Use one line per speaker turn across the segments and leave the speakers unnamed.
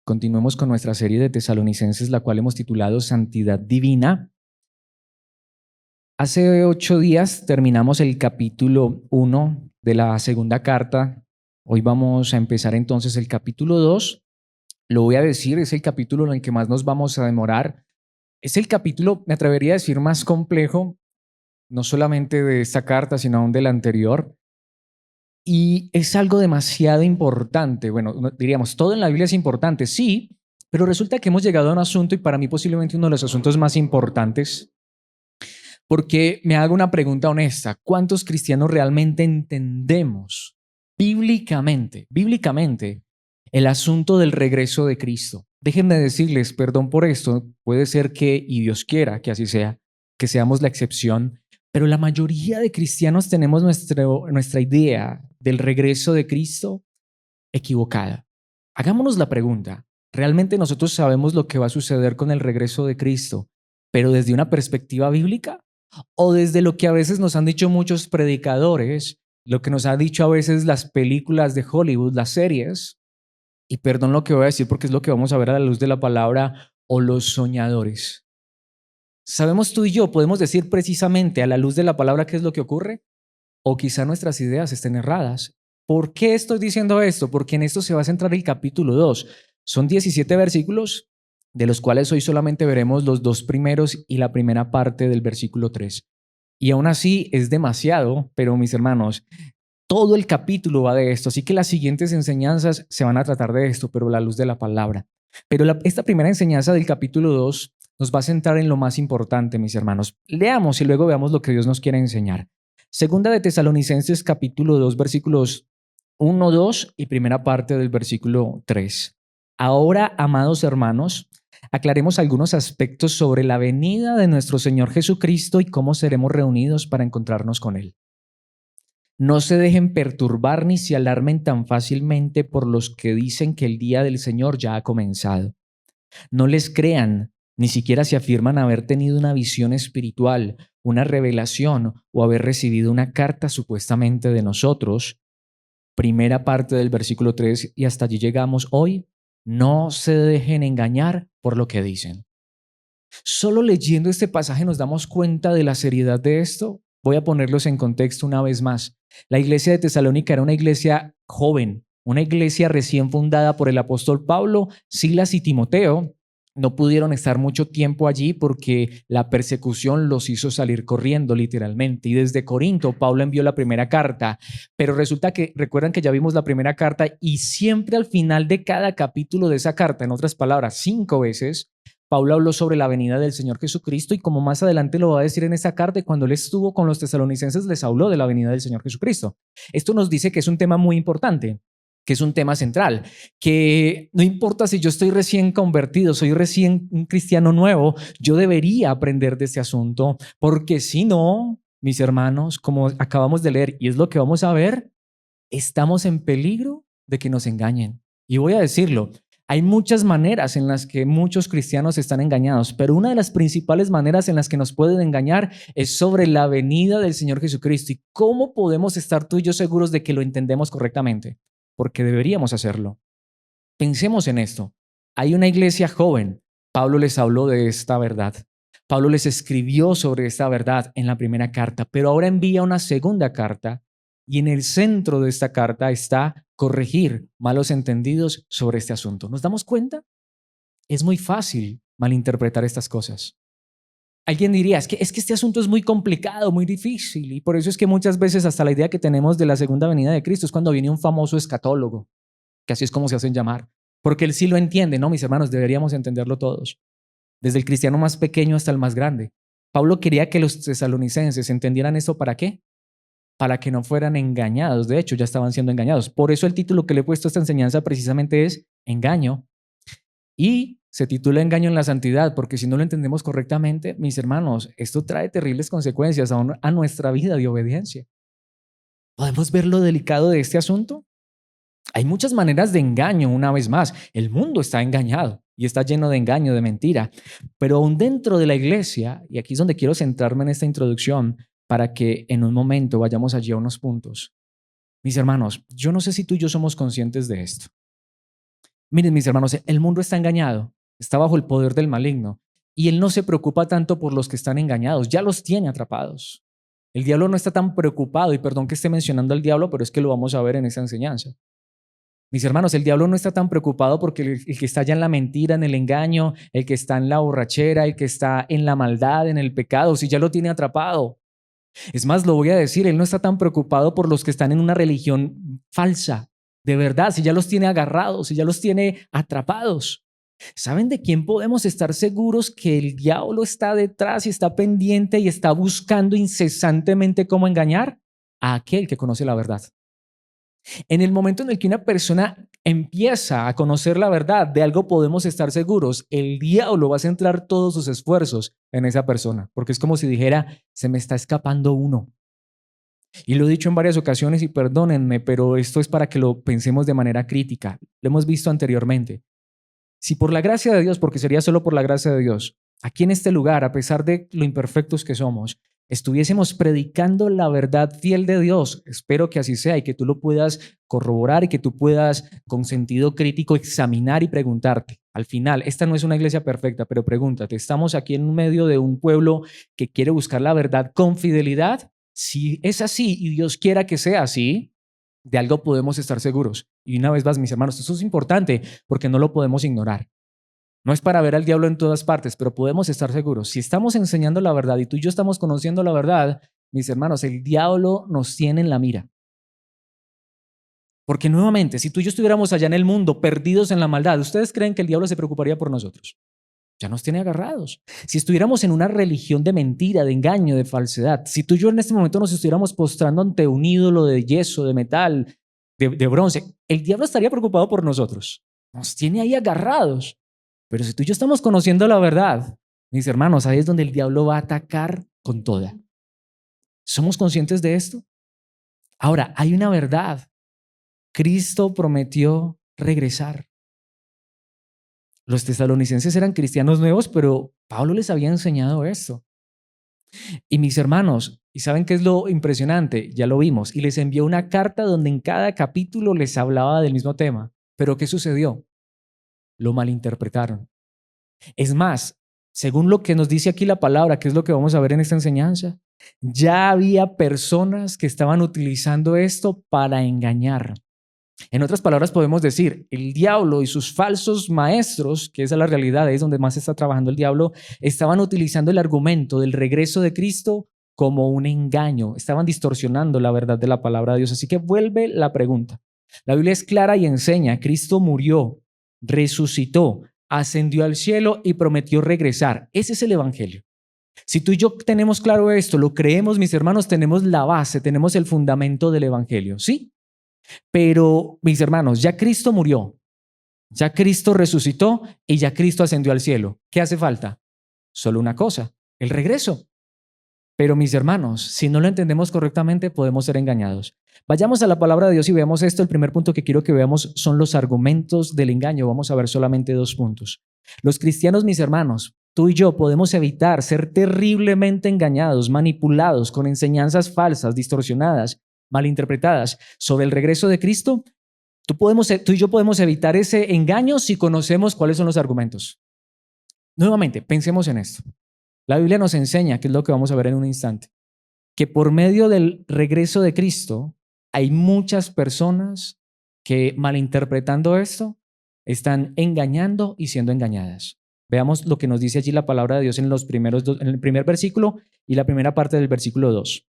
Continuemos con nuestra serie de Tesalonicenses, la cual hemos titulado Santidad Divina. Hace 8 días terminamos el capítulo 1 de la segunda carta. Hoy vamos a empezar entonces el capítulo 2. Lo voy a decir, es el capítulo en el que más nos vamos a demorar. Es el capítulo, me atrevería a decir, más complejo, no solamente de esta carta, sino aún de la anterior. Y es algo demasiado importante. Bueno, diríamos, todo en la Biblia es importante, sí, pero resulta que hemos llegado a un asunto y para mí posiblemente uno de los asuntos más importantes, porque me hago una pregunta honesta. ¿Cuántos cristianos realmente entendemos bíblicamente, el asunto del regreso de Cristo? Déjenme decirles, perdón por esto, puede ser que, y Dios quiera que así sea, que seamos la excepción, pero la mayoría de cristianos tenemos nuestra idea del regreso de Cristo equivocada. Hagámonos la pregunta, ¿realmente nosotros sabemos lo que va a suceder con el regreso de Cristo, pero desde una perspectiva bíblica? ¿O desde lo que a veces nos han dicho muchos predicadores, lo que nos han dicho a veces las películas de Hollywood, las series? Y perdón lo que voy a decir porque es lo que vamos a ver a la luz de la palabra, o los soñadores. ¿Sabemos tú y yo, podemos decir precisamente a la luz de la palabra qué es lo que ocurre? O quizá nuestras ideas estén erradas. ¿Por qué estoy diciendo esto? Porque en esto se va a centrar el capítulo 2. Son 17 versículos, de los cuales hoy solamente veremos los 2 primeros y la primera parte del versículo 3. Y aún así es demasiado, pero mis hermanos, todo el capítulo va de esto, así que las siguientes enseñanzas se van a tratar de esto, pero a la luz de la palabra. Pero esta primera enseñanza del capítulo 2 nos va a centrar en lo más importante, mis hermanos. Leamos y luego veamos lo que Dios nos quiere enseñar. Segunda de Tesalonicenses capítulo 2 versículos 1, 2 y primera parte del versículo 3. Ahora, amados hermanos, aclaremos algunos aspectos sobre la venida de nuestro Señor Jesucristo y cómo seremos reunidos para encontrarnos con Él. No se dejen perturbar ni se alarmen tan fácilmente por los que dicen que el día del Señor ya ha comenzado. No les crean, ni siquiera se afirman haber tenido una visión espiritual, una revelación o haber recibido una carta supuestamente de nosotros. Primera parte del versículo 3 y hasta allí llegamos hoy. No se dejen engañar por lo que dicen. Solo leyendo este pasaje nos damos cuenta de la seriedad de esto. Voy a ponerlos en contexto una vez más. La iglesia de Tesalónica era una iglesia joven, una iglesia recién fundada por el apóstol Pablo, Silas y Timoteo. No pudieron estar mucho tiempo allí porque la persecución los hizo salir corriendo literalmente. Y desde Corinto, Pablo envió la primera carta. Pero resulta que, recuerdan que ya vimos la primera carta y siempre al final de cada capítulo de esa carta, en otras palabras, 5 veces, Pablo habló sobre la venida del Señor Jesucristo y como más adelante lo va a decir en esta carta, cuando él estuvo con los tesalonicenses les habló de la venida del Señor Jesucristo. Esto nos dice que es un tema muy importante, que es un tema central, que no importa si yo estoy recién convertido, soy recién un cristiano nuevo, yo debería aprender de este asunto, porque si no, mis hermanos, como acabamos de leer, y es lo que vamos a ver, estamos en peligro de que nos engañen. Y voy a decirlo, hay muchas maneras en las que muchos cristianos están engañados, pero una de las principales maneras en las que nos pueden engañar es sobre la venida del Señor Jesucristo. ¿Y cómo podemos estar tú y yo seguros de que lo entendemos correctamente? Porque deberíamos hacerlo. Pensemos en esto. Hay una iglesia joven. Pablo les habló de esta verdad. Pablo les escribió sobre esta verdad en la primera carta, pero ahora envía una segunda carta y en el centro de esta carta está corregir malos entendidos sobre este asunto. ¿Nos damos cuenta? Es muy fácil malinterpretar estas cosas. Alguien diría, es que este asunto es muy complicado, muy difícil, y por eso es que muchas veces hasta la idea que tenemos de la segunda venida de Cristo es cuando viene un famoso escatólogo, que así es como se hacen llamar, porque él sí lo entiende, ¿no? Mis hermanos, deberíamos entenderlo todos, desde el cristiano más pequeño hasta el más grande. Pablo quería que los tesalonicenses entendieran esto, ¿para qué? Para que no fueran engañados. De hecho, ya estaban siendo engañados. Por eso el título que le he puesto a esta enseñanza precisamente es Engaño. Y se titula Engaño en la Santidad, porque si no lo entendemos correctamente, mis hermanos, esto trae terribles consecuencias a nuestra vida de obediencia. ¿Podemos ver lo delicado de este asunto? Hay muchas maneras de engaño, una vez más. El mundo está engañado y está lleno de engaño, de mentira. Pero aún dentro de la iglesia, y aquí es donde quiero centrarme en esta introducción, para que en un momento vayamos allí a unos puntos. Mis hermanos, yo no sé si tú y yo somos conscientes de esto. Miren, mis hermanos, el mundo está engañado, está bajo el poder del maligno y él no se preocupa tanto por los que están engañados, ya los tiene atrapados. El diablo no está tan preocupado, y perdón que esté mencionando al diablo, pero es que lo vamos a ver en esta enseñanza. Mis hermanos, el diablo no está tan preocupado porque el que está ya en la mentira, en el engaño, el que está en la borrachera, el que está en la maldad, en el pecado, si ya lo tiene atrapado. Es más, lo voy a decir, él no está tan preocupado por los que están en una religión falsa, de verdad, si ya los tiene agarrados, si ya los tiene atrapados. ¿Saben de quién podemos estar seguros que el diablo está detrás y está pendiente y está buscando incesantemente cómo engañar? A aquel que conoce la verdad. En el momento en el que una persona empieza a conocer la verdad, de algo podemos estar seguros, el diablo va a centrar todos sus esfuerzos en esa persona, porque es como si dijera, se me está escapando uno. Y lo he dicho en varias ocasiones y perdónenme, pero esto es para que lo pensemos de manera crítica. Lo hemos visto anteriormente. Si por la gracia de Dios, porque sería solo por la gracia de Dios, aquí en este lugar, a pesar de lo imperfectos que somos, estuviésemos predicando la verdad fiel de Dios, espero que así sea y que tú lo puedas corroborar y que tú puedas con sentido crítico examinar y preguntarte. Al final, esta no es una iglesia perfecta, pero pregúntate, ¿estamos aquí en medio de un pueblo que quiere buscar la verdad con fidelidad? Si es así y Dios quiera que sea así, de algo podemos estar seguros. Y una vez más, mis hermanos, esto es importante porque no lo podemos ignorar. No es para ver al diablo en todas partes, pero podemos estar seguros. Si estamos enseñando la verdad y tú y yo estamos conociendo la verdad, mis hermanos, el diablo nos tiene en la mira. Porque nuevamente, si tú y yo estuviéramos allá en el mundo, perdidos en la maldad, ¿ustedes creen que el diablo se preocuparía por nosotros? Ya nos tiene agarrados. Si estuviéramos en una religión de mentira, de engaño, de falsedad, si tú y yo en este momento nos estuviéramos postrando ante un ídolo de yeso, de metal, de bronce, el diablo estaría preocupado por nosotros. Nos tiene ahí agarrados. Pero si tú y yo estamos conociendo la verdad, mis hermanos, ahí es donde el diablo va a atacar con toda. ¿Somos conscientes de esto? Ahora, hay una verdad. Cristo prometió regresar. Los tesalonicenses eran cristianos nuevos, pero Pablo les había enseñado esto. Y mis hermanos, ¿y saben qué es lo impresionante? Ya lo vimos. Y les envió una carta donde en cada capítulo les hablaba del mismo tema. Pero ¿qué sucedió? Lo malinterpretaron. Es más, según lo que nos dice aquí la palabra, que es lo que vamos a ver en esta enseñanza, ya había personas que estaban utilizando esto para engañar. En otras palabras, podemos decir, el diablo y sus falsos maestros, que esa es la realidad, es donde más está trabajando el diablo, estaban utilizando el argumento del regreso de Cristo como un engaño, estaban distorsionando la verdad de la palabra de Dios. Así que vuelve la pregunta. La Biblia es clara y enseña, Cristo murió, resucitó, ascendió al cielo y prometió regresar. Ese es el evangelio. Si tú y yo tenemos claro esto, lo creemos, mis hermanos, tenemos la base, tenemos el fundamento del evangelio, ¿sí? Pero, mis hermanos, ya Cristo murió, ya Cristo resucitó y ya Cristo ascendió al cielo. ¿Qué hace falta? Solo una cosa, el regreso. Pero, mis hermanos, si no lo entendemos correctamente, podemos ser engañados. Vayamos a la palabra de Dios y veamos esto. El primer punto que quiero que veamos son los argumentos del engaño. Vamos a ver solamente 2 puntos. Los cristianos, mis hermanos, tú y yo podemos evitar ser terriblemente engañados, manipulados con enseñanzas falsas, distorsionadas, malinterpretadas sobre el regreso de Cristo. Tú y yo podemos evitar ese engaño si conocemos cuáles son los argumentos. Nuevamente, pensemos en esto. La Biblia nos enseña, que es lo que vamos a ver en un instante, que por medio del regreso de Cristo hay muchas personas que malinterpretando esto están engañando y siendo engañadas. Veamos lo que nos dice allí la palabra de Dios en en el primer versículo y la primera parte del versículo 2.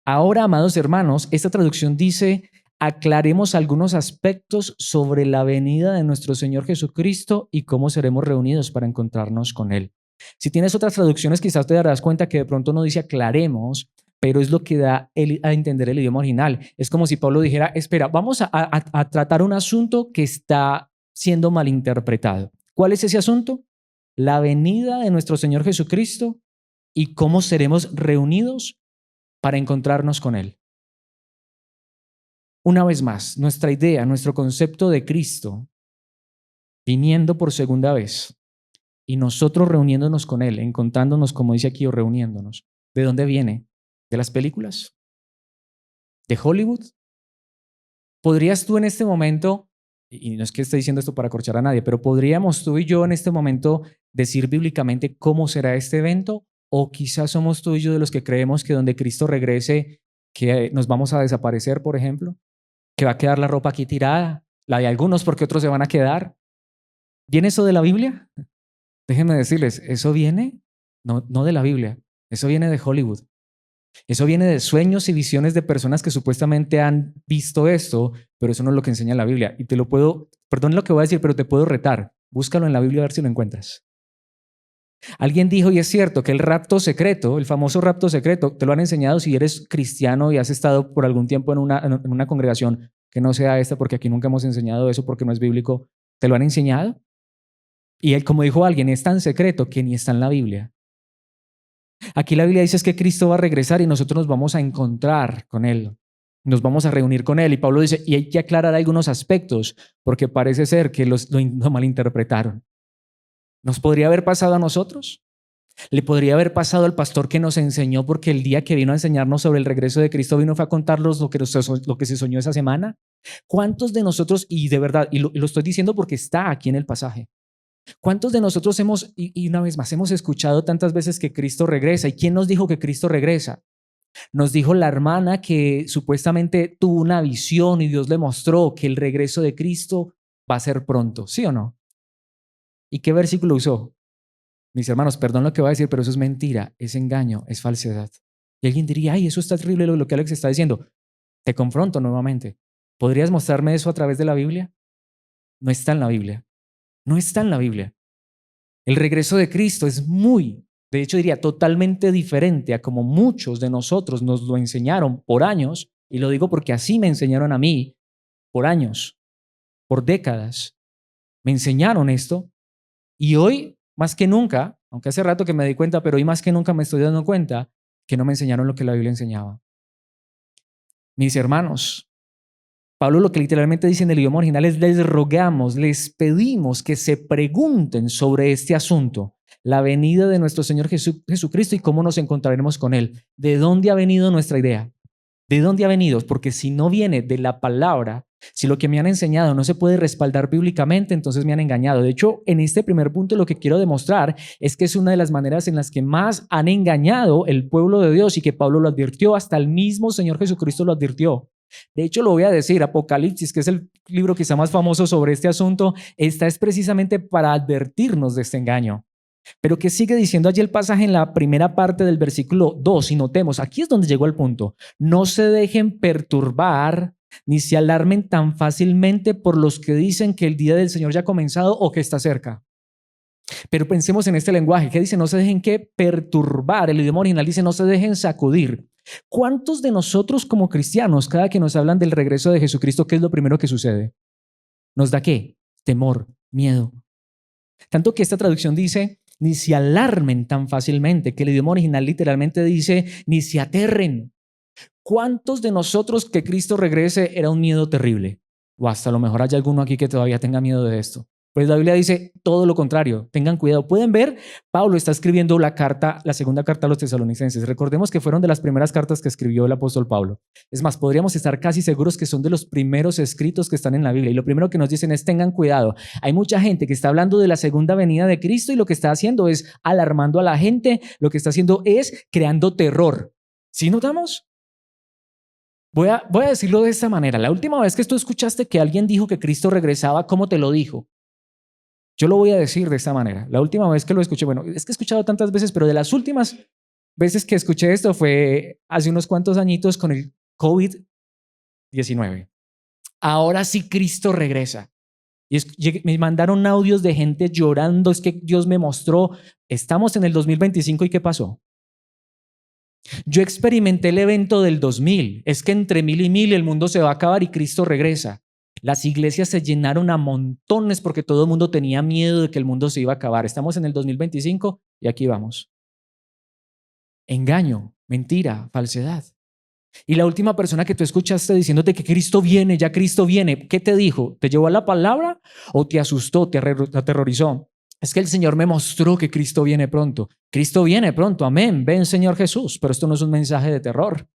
Ahora, amados hermanos, esta traducción dice: aclaremos algunos aspectos sobre la venida de nuestro Señor Jesucristo y cómo seremos reunidos para encontrarnos con Él. Si tienes otras traducciones, quizás te darás cuenta que de pronto no dice aclaremos, pero es lo que da a entender el idioma original. Es como si Pablo dijera, espera, vamos a tratar un asunto que está siendo malinterpretado. ¿Cuál es ese asunto? La venida de nuestro Señor Jesucristo y cómo seremos reunidos para encontrarnos con Él. Una vez más, nuestra idea, nuestro concepto de Cristo viniendo por segunda vez y nosotros reuniéndonos con Él, encontrándonos, como dice aquí, o reuniéndonos. ¿De dónde viene? ¿De las películas? ¿De Hollywood? ¿Podrías tú en este momento y no es que esté diciendo esto para acorchar a nadie, pero ¿podríamos tú y yo en este momento decir bíblicamente cómo será este evento? ¿O quizás somos tú y yo de los que creemos que donde Cristo regrese, que nos vamos a desaparecer, por ejemplo? ¿Que va a quedar la ropa aquí tirada? La de algunos porque otros se van a quedar. ¿Viene eso de la Biblia? Déjenme decirles, eso viene no de la Biblia, eso viene de Hollywood. Eso viene de sueños y visiones de personas que supuestamente han visto esto, pero eso no es lo que enseña la Biblia. Y te lo puedo, perdón lo que voy a decir, pero te puedo retar. Búscalo en la Biblia a ver si lo encuentras. Alguien dijo, y es cierto, que el rapto secreto, el famoso rapto secreto, te lo han enseñado si eres cristiano y has estado por algún tiempo en una congregación que no sea esta, porque aquí nunca hemos enseñado eso porque no es bíblico. ¿Te lo han enseñado? Y él, como dijo alguien, es tan secreto que ni está en la Biblia. Aquí la Biblia dice es que Cristo va a regresar y nosotros nos vamos a encontrar con Él. Nos vamos a reunir con Él. Y Pablo dice, y hay que aclarar algunos aspectos, porque parece ser que lo malinterpretaron. ¿Nos podría haber pasado a nosotros? ¿Le podría haber pasado al pastor que nos enseñó porque el día que vino a enseñarnos sobre el regreso de Cristo fue a contarnos lo que se soñó esa semana? ¿Cuántos de nosotros, y de verdad, y lo estoy diciendo porque está aquí en el pasaje, ¿cuántos de nosotros hemos, y una vez más, hemos escuchado tantas veces que Cristo regresa? ¿Y quién nos dijo que Cristo regresa? Nos dijo la hermana que supuestamente tuvo una visión y Dios le mostró que el regreso de Cristo va a ser pronto, ¿sí o no? ¿Y qué versículo usó? Mis hermanos, perdón lo que voy a decir, pero eso es mentira, es engaño, es falsedad. Y alguien diría, ay, eso está terrible lo que Alex está diciendo. Te confronto nuevamente. ¿Podrías mostrarme eso a través de la Biblia? No está en la Biblia. No está en la Biblia. El regreso de Cristo es de hecho diría, totalmente diferente a como muchos de nosotros nos lo enseñaron por años, y lo digo porque así me enseñaron a mí por años, por décadas. Me enseñaron esto y hoy, más que nunca, aunque hace rato que me di cuenta, pero hoy más que nunca me estoy dando cuenta que no me enseñaron lo que la Biblia enseñaba. Mis hermanos, Pablo lo que literalmente dice en el idioma original es les rogamos, les pedimos que se pregunten sobre este asunto, la venida de nuestro Señor Jesucristo y cómo nos encontraremos con Él. ¿De dónde ha venido nuestra idea? ¿De dónde ha venido? Porque si no viene de la palabra, si lo que me han enseñado no se puede respaldar bíblicamente, entonces me han engañado. De hecho, en este primer punto lo que quiero demostrar es que es una de las maneras en las que más han engañado el pueblo de Dios y que Pablo lo advirtió, hasta el mismo Señor Jesucristo lo advirtió. De hecho, lo voy a decir, Apocalipsis, que es el libro quizá más famoso sobre este asunto, esta es precisamente para advertirnos de este engaño. Pero ¿qué sigue diciendo allí el pasaje en la primera parte del versículo 2? Y notemos, aquí es donde llegó el punto. No se dejen perturbar ni se alarmen tan fácilmente por los que dicen que el día del Señor ya ha comenzado o que está cerca. Pero pensemos en este lenguaje que dice no se dejen que perturbar. El idioma original dice no se dejen sacudir. ¿Cuántos de nosotros como cristianos, cada que nos hablan del regreso de Jesucristo, qué es lo primero que sucede? ¿Nos da qué? Temor, miedo. Tanto que esta traducción dice ni se alarmen tan fácilmente, que el idioma original literalmente dice ni se aterren. ¿Cuántos de nosotros que Cristo regrese era un miedo terrible? O hasta a lo mejor hay alguno aquí que todavía tenga miedo de esto. Pues la Biblia dice todo lo contrario, tengan cuidado. Pueden ver, Pablo está escribiendo la segunda carta a los tesalonicenses. Recordemos que fueron de las primeras cartas que escribió el apóstol Pablo. Es más, podríamos estar casi seguros que son de los primeros escritos que están en la Biblia. Y lo primero que nos dicen es tengan cuidado. Hay mucha gente que está hablando de la segunda venida de Cristo y lo que está haciendo es alarmando a la gente, lo que está haciendo es creando terror. ¿Sí notamos? Voy a decirlo de esta manera. La última vez que tú escuchaste que alguien dijo que Cristo regresaba, ¿cómo te lo dijo? Yo lo voy a decir de esta manera. La última vez que lo escuché, bueno, es que he escuchado tantas veces, pero de las últimas veces que escuché esto fue hace unos cuantos añitos con el COVID-19. Ahora sí Cristo regresa. Y me mandaron audios de gente llorando, es que Dios me mostró, estamos en el 2025 y ¿qué pasó? Yo experimenté el evento del 2000, es que entre 1000 y 1000 el mundo se va a acabar y Cristo regresa. Las iglesias se llenaron a montones porque todo el mundo tenía miedo de que el mundo se iba a acabar. Estamos en el 2025 y aquí vamos. Engaño, mentira, falsedad. Y la última persona que tú escuchaste diciéndote que Cristo viene, ya Cristo viene, ¿qué te dijo? ¿Te llevó a la palabra o te asustó, te aterrorizó? Es que el Señor me mostró que Cristo viene pronto. Cristo viene pronto, amén. Ven, Señor Jesús. Pero esto no es un mensaje de terror.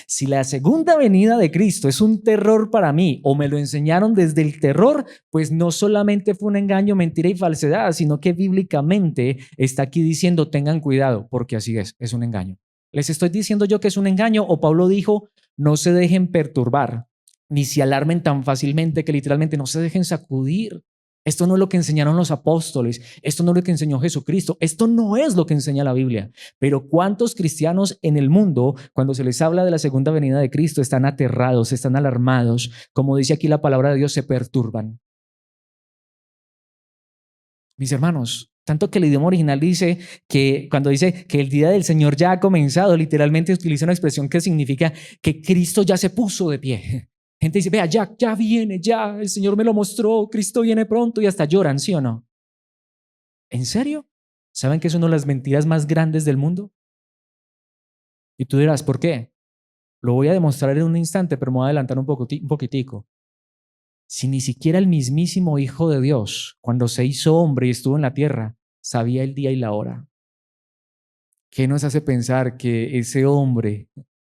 Si la segunda venida de Cristo es un terror para mí o me lo enseñaron desde el terror, pues no solamente fue un engaño, mentira y falsedad, sino que bíblicamente está aquí diciendo tengan cuidado, porque así es un engaño. ¿Les estoy diciendo yo que es un engaño o Pablo dijo no se dejen perturbar, ni se alarmen tan fácilmente que literalmente no se dejen sacudir? Esto no es lo que enseñaron los apóstoles, esto no es lo que enseñó Jesucristo, esto no es lo que enseña la Biblia. Pero ¿cuántos cristianos en el mundo, cuando se les habla de la segunda venida de Cristo, están aterrados, están alarmados? Como dice aquí la palabra de Dios, se perturban. Mis hermanos, tanto que el idioma original dice que cuando dice que el día del Señor ya ha comenzado, literalmente utiliza una expresión que significa que Cristo ya se puso de pie. Gente dice, vea, ya viene, ya, el Señor me lo mostró, Cristo viene pronto y hasta lloran, ¿sí o no? ¿En serio? ¿Saben que es una de las mentiras más grandes del mundo? Y tú dirás, ¿por qué? Lo voy a demostrar en un instante, pero me voy a adelantar un poquitico. Si ni siquiera el mismísimo Hijo de Dios, cuando se hizo hombre y estuvo en la tierra, sabía el día y la hora. ¿Qué nos hace pensar que ese hombre,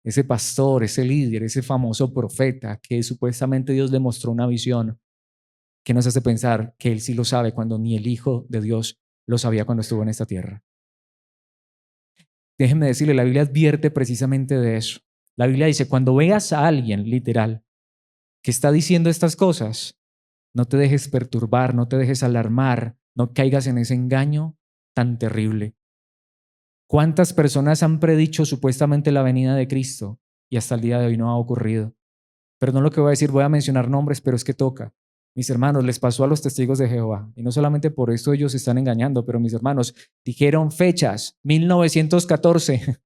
ese pastor, ese líder, ese famoso profeta que supuestamente Dios le mostró una visión, qué nos hace pensar que él sí lo sabe cuando ni el Hijo de Dios lo sabía cuando estuvo en esta tierra? Déjenme decirle, la Biblia advierte precisamente de eso. La Biblia dice, cuando veas a alguien, literal, que está diciendo estas cosas, no te dejes perturbar, no te dejes alarmar, no caigas en ese engaño tan terrible. ¿Cuántas personas han predicho supuestamente la venida de Cristo y hasta el día de hoy no ha ocurrido? Pero no lo que voy a decir, voy a mencionar nombres, pero es que toca. Mis hermanos, les pasó a los testigos de Jehová. Y no solamente por esto ellos se están engañando, pero mis hermanos dijeron fechas, 1914,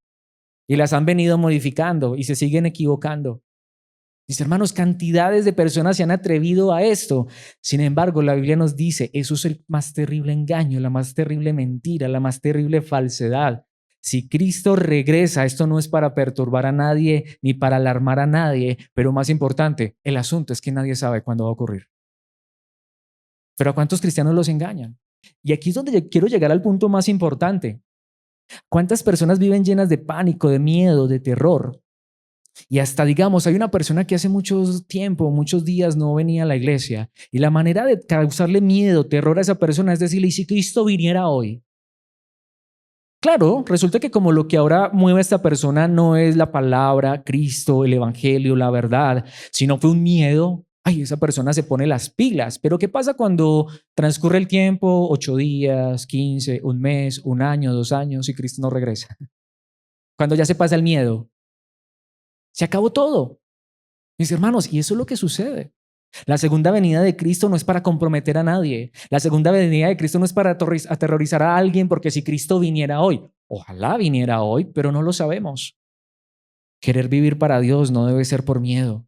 y las han venido modificando y se siguen equivocando. Mis hermanos, cantidades de personas se han atrevido a esto. Sin embargo, la Biblia nos dice, eso es el más terrible engaño, la más terrible mentira, la más terrible falsedad. Si Cristo regresa, esto no es para perturbar a nadie ni para alarmar a nadie, pero más importante, el asunto es que nadie sabe cuándo va a ocurrir. Pero ¿a cuántos cristianos los engañan? Y aquí es donde yo quiero llegar al punto más importante. ¿Cuántas personas viven llenas de pánico, de miedo, de terror? Y hasta, digamos, hay una persona que hace mucho tiempo, muchos días no venía a la iglesia y la manera de causarle miedo, terror a esa persona es decirle, ¿y si Cristo viniera hoy? Claro, resulta que como lo que ahora mueve a esta persona no es la palabra, Cristo, el evangelio, la verdad, sino fue un miedo. Ay, esa persona se pone las pilas. Pero ¿qué pasa cuando transcurre el tiempo, 8 días, 15, un mes, un año, 2 años y Cristo no regresa? Cuando ya se pasa el miedo, se acabó todo. Mis hermanos, y eso es lo que sucede. La segunda venida de Cristo no es para comprometer a nadie. La segunda venida de Cristo no es para aterrorizar a alguien, porque si Cristo viniera hoy, ojalá viniera hoy, pero no lo sabemos. Querer vivir para Dios no debe ser por miedo.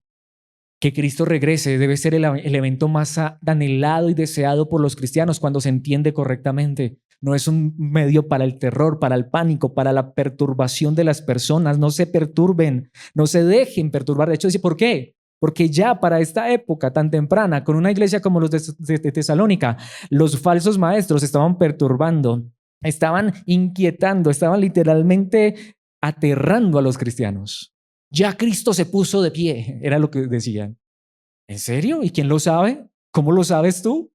Que Cristo regrese debe ser el evento más anhelado y deseado por los cristianos cuando se entiende correctamente. No es un medio para el terror, para el pánico, para la perturbación de las personas. No se perturben, no se dejen perturbar. De hecho, dice, ¿por qué? Porque ya para esta época tan temprana, con una iglesia como los de Tesalónica, los falsos maestros estaban perturbando, estaban inquietando, estaban literalmente aterrando a los cristianos. Ya Cristo se puso de pie, era lo que decían. ¿En serio? ¿Y quién lo sabe? ¿Cómo lo sabes tú?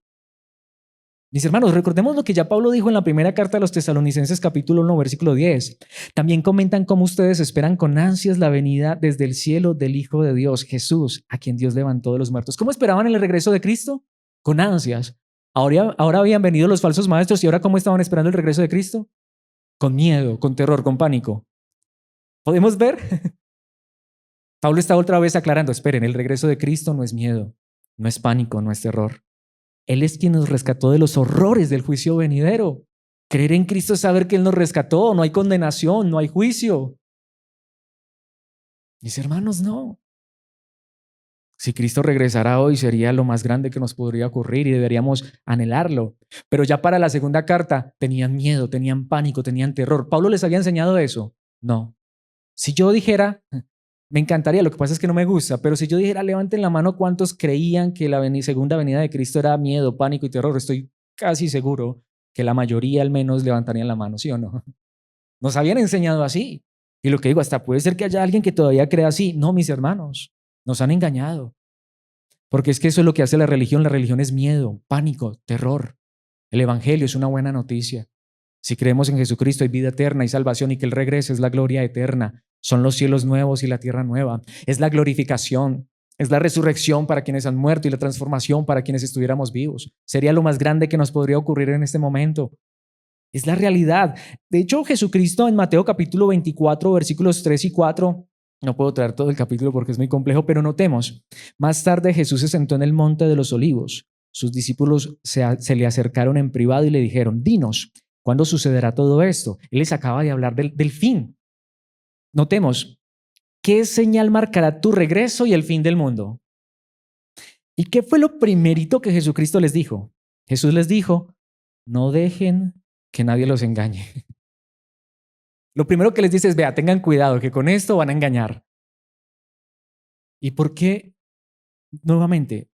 Mis hermanos, recordemos lo que ya Pablo dijo en la primera carta de los Tesalonicenses capítulo 1 versículo 10. También comentan cómo ustedes esperan con ansias la venida desde el cielo del Hijo de Dios, Jesús, a quien Dios levantó de los muertos. ¿Cómo esperaban el regreso de Cristo? Con ansias. Ahora habían venido los falsos maestros y ahora ¿cómo estaban esperando el regreso de Cristo? Con miedo, con terror, con pánico. ¿Podemos ver? Pablo está otra vez aclarando, esperen, el regreso de Cristo no es miedo, no es pánico, no es terror. Él es quien nos rescató de los horrores del juicio venidero. Creer en Cristo es saber que Él nos rescató, no hay condenación, no hay juicio. Mis hermanos, no. Si Cristo regresara hoy sería lo más grande que nos podría ocurrir y deberíamos anhelarlo. Pero ya para la segunda carta tenían miedo, tenían pánico, tenían terror. ¿Pablo les había enseñado eso? No. Si yo dijera, me encantaría, lo que pasa es que no me gusta, pero si yo dijera, levanten la mano cuántos creían que la segunda venida de Cristo era miedo, pánico y terror, estoy casi seguro que la mayoría al menos levantarían la mano, ¿sí o no? Nos habían enseñado así. Y lo que digo, hasta puede ser que haya alguien que todavía crea así. No, mis hermanos, nos han engañado. Porque es que eso es lo que hace la religión. La religión es miedo, pánico, terror. El evangelio es una buena noticia. Si creemos en Jesucristo hay vida eterna y salvación y que Él regrese es la gloria eterna. Son los cielos nuevos y la tierra nueva. Es la glorificación, es la resurrección para quienes han muerto y la transformación para quienes estuviéramos vivos. Sería lo más grande que nos podría ocurrir en este momento. Es la realidad. De hecho, Jesucristo en Mateo capítulo 24, versículos 3 y 4, no puedo traer todo el capítulo porque es muy complejo, pero notemos, más tarde Jesús se sentó en el monte de los olivos. Sus discípulos se le acercaron en privado y le dijeron, dinos, ¿cuándo sucederá todo esto? Él les acaba de hablar del fin. Notemos, ¿qué señal marcará tu regreso y el fin del mundo? ¿Y qué fue lo primerito que Jesucristo les dijo? Jesús les dijo, no dejen que nadie los engañe. Lo primero que les dice es, vea, tengan cuidado, que con esto van a engañar. ¿Y por qué, nuevamente,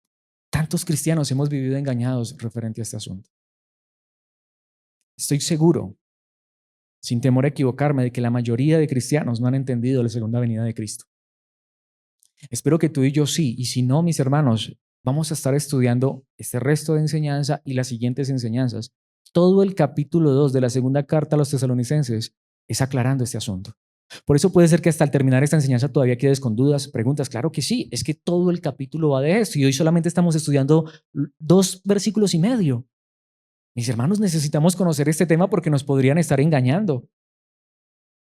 tantos cristianos hemos vivido engañados referente a este asunto? Estoy seguro, sin temor a equivocarme, de que la mayoría de cristianos no han entendido la segunda venida de Cristo. Espero que tú y yo sí, y si no, mis hermanos, vamos a estar estudiando este resto de enseñanza y las siguientes enseñanzas. Todo el capítulo 2 de la segunda carta a los tesalonicenses es aclarando este asunto. Por eso puede ser que hasta al terminar esta enseñanza todavía quedes con dudas, preguntas. Claro que sí, es que todo el capítulo va de esto y hoy solamente estamos estudiando 2 versículos y medio. Mis hermanos, necesitamos conocer este tema porque nos podrían estar engañando.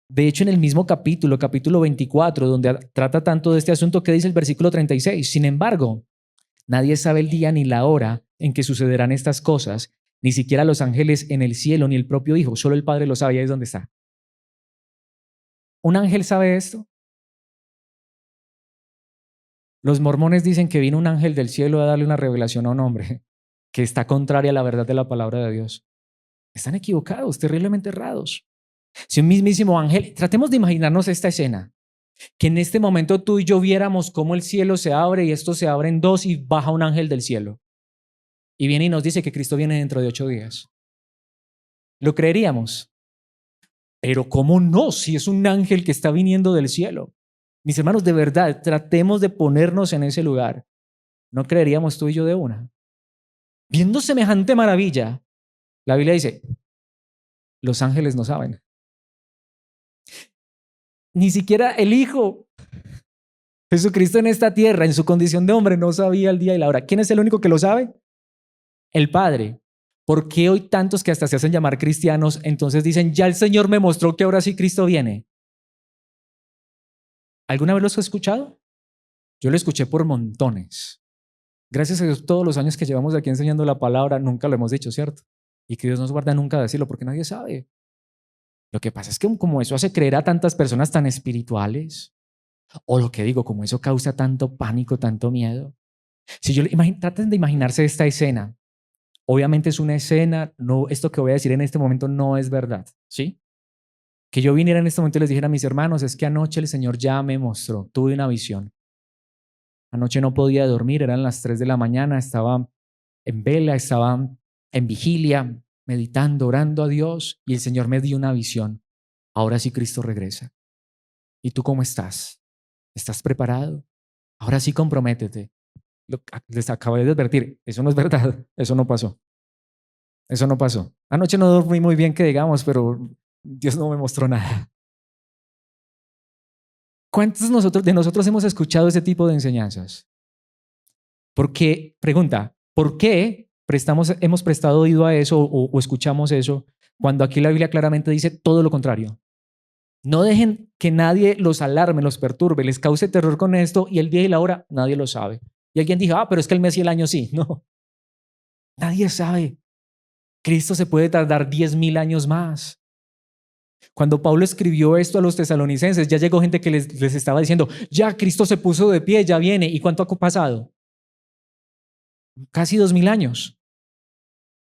De hecho, en el mismo capítulo 24, donde trata tanto de este asunto, ¿qué dice el versículo 36? Sin embargo, nadie sabe el día ni la hora en que sucederán estas cosas, ni siquiera los ángeles en el cielo, ni el propio Hijo, solo el Padre lo sabe, y ahí es donde está. ¿Un ángel sabe esto? Los mormones dicen que vino un ángel del cielo a darle una revelación a un hombre que está contraria a la verdad de la palabra de Dios. Están equivocados, terriblemente errados. Si un mismísimo ángel, tratemos de imaginarnos esta escena, que en este momento tú y yo viéramos cómo el cielo se abre y esto se abre en 2 y baja un ángel del cielo. Y viene y nos dice que Cristo viene dentro de 8 días. ¿Lo creeríamos? Pero ¿cómo no? Si es un ángel que está viniendo del cielo. Mis hermanos, de verdad, tratemos de ponernos en ese lugar. ¿No creeríamos tú y yo de una? Viendo semejante maravilla, la Biblia dice, los ángeles no saben. Ni siquiera el Hijo, Jesucristo en esta tierra, en su condición de hombre, no sabía el día y la hora. ¿Quién es el único que lo sabe? El Padre. ¿Por qué hoy tantos que hasta se hacen llamar cristianos, entonces dicen, ya el Señor me mostró que ahora sí Cristo viene? ¿Alguna vez lo has escuchado? Yo lo escuché por montones. Gracias a Dios, todos los años que llevamos aquí enseñando la palabra, nunca lo hemos dicho, ¿cierto? Y que Dios nos guarda nunca de decirlo, porque nadie sabe. Lo que pasa es que como eso hace creer a tantas personas tan espirituales, o lo que digo, como eso causa tanto pánico, tanto miedo. Si yo traten de imaginarse esta escena. Obviamente es una escena, no, esto que voy a decir en este momento no es verdad, ¿sí? Que yo viniera en este momento y les dijera a mis hermanos, es que anoche el Señor ya me mostró, tuve una visión. Anoche no podía dormir, eran las 3 de la mañana, estaba en vela, estaba en vigilia, meditando, orando a Dios y el Señor me dio una visión. Ahora sí Cristo regresa. ¿Y tú cómo estás? ¿Estás preparado? Ahora sí comprométete. Les acabo de advertir, eso no es verdad, eso no pasó. Eso no pasó. Anoche no dormí muy bien que digamos, pero Dios no me mostró nada. ¿Cuántos de nosotros hemos escuchado ese tipo de enseñanzas? Porque, pregunta, ¿por qué hemos prestado oído a eso o escuchamos eso cuando aquí la Biblia claramente dice todo lo contrario? No dejen que nadie los alarme, los perturbe, les cause terror con esto y el día y la hora nadie lo sabe. Y alguien dijo, pero es que el mes y el año sí. No, nadie sabe. Cristo se puede tardar 10,000 años más. Cuando Pablo escribió esto a los tesalonicenses, ya llegó gente que les estaba diciendo, ya Cristo se puso de pie, ya viene. ¿Y cuánto ha pasado? Casi 2,000 años.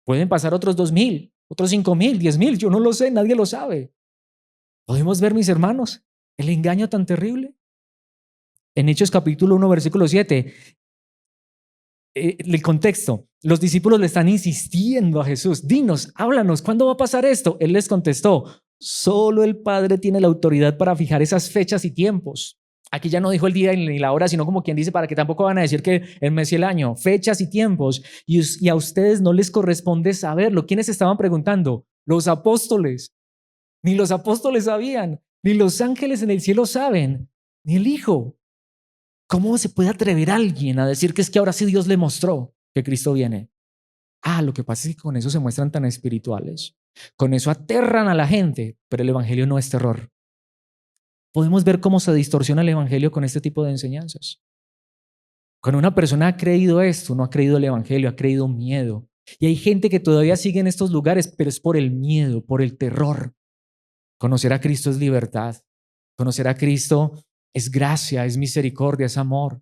Pueden pasar otros 2,000, otros 5,000, 10,000, yo no lo sé, nadie lo sabe. Podemos ver, mis hermanos, el engaño tan terrible. En Hechos capítulo 1, versículo 7, el contexto, los discípulos le están insistiendo a Jesús, dinos, háblanos, ¿cuándo va a pasar esto? Él les contestó, Solo el Padre tiene la autoridad para fijar esas fechas y tiempos. Aquí ya no dijo el día ni la hora, sino como quien dice, para que tampoco van a decir que el mes y el año, fechas y tiempos. Y a ustedes no les corresponde saberlo. ¿Quiénes estaban preguntando? Los apóstoles. Ni los apóstoles sabían, ni los ángeles en el cielo saben, ni el Hijo. ¿Cómo se puede atrever alguien a decir que es que ahora sí Dios le mostró que Cristo viene? Lo que pasa es que con eso se muestran tan espirituales. Con eso aterran a la gente, pero el evangelio no es terror. Podemos ver cómo se distorsiona el evangelio con este tipo de enseñanzas. Cuando una persona ha creído esto, no ha creído el evangelio, ha creído miedo. Y hay gente que todavía sigue en estos lugares, pero es por el miedo, por el terror. Conocer a Cristo es libertad. Conocer a Cristo es gracia, es misericordia, es amor.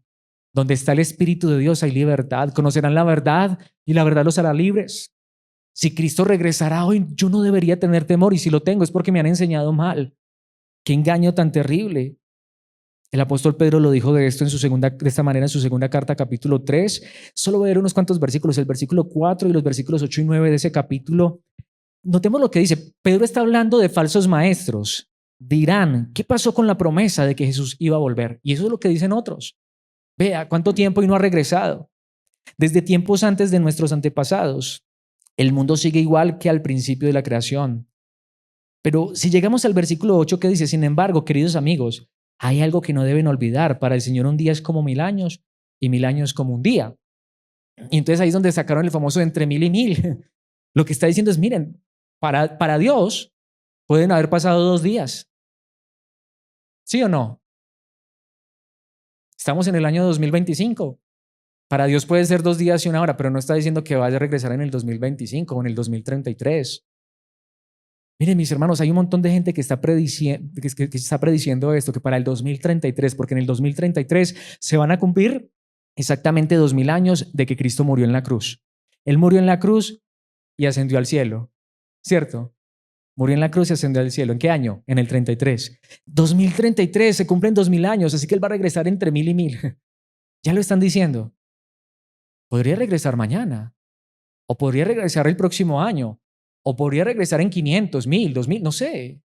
Donde está el Espíritu de Dios hay libertad. Conocerán la verdad y la verdad los hará libres. Si Cristo regresará hoy, yo no debería tener temor, y si lo tengo es porque me han enseñado mal. Qué engaño tan terrible. El apóstol Pedro lo dijo de esta manera en su segunda carta, capítulo 3. Solo voy a leer unos cuantos versículos, el versículo 4 y los versículos 8 y 9 de ese capítulo. Notemos lo que dice. Pedro está hablando de falsos maestros. Dirán, ¿qué pasó con la promesa de que Jesús iba a volver? Y eso es lo que dicen otros. Vea, ¿cuánto tiempo y no ha regresado? Desde tiempos antes de nuestros antepasados. El mundo sigue igual que al principio de la creación. Pero si llegamos al versículo 8 que dice, sin embargo, queridos amigos, hay algo que no deben olvidar. Para el Señor un día es como 1000 años y 1000 años como un día. Y entonces ahí es donde sacaron el famoso entre 1000 y 1000. Lo que está diciendo es, miren, para Dios pueden haber pasado 2 días. ¿Sí o no? Estamos en el año 2025. Para Dios puede ser 2 días y 1 hora, pero no está diciendo que vaya a regresar en el 2025 o en el 2033. Miren, mis hermanos, hay un montón de gente que está prediciendo esto, que para el 2033, porque en el 2033 se van a cumplir exactamente 2000 años de que Cristo murió en la cruz. Él murió en la cruz y ascendió al cielo, ¿cierto? Murió en la cruz y ascendió al cielo. ¿En qué año? En el 33. 2033, se cumplen 2000 años, así que Él va a regresar entre 1000 y 1000. Ya lo están diciendo. Podría regresar mañana, o podría regresar el próximo año, o podría regresar en 500, 1000, 2000, no sé.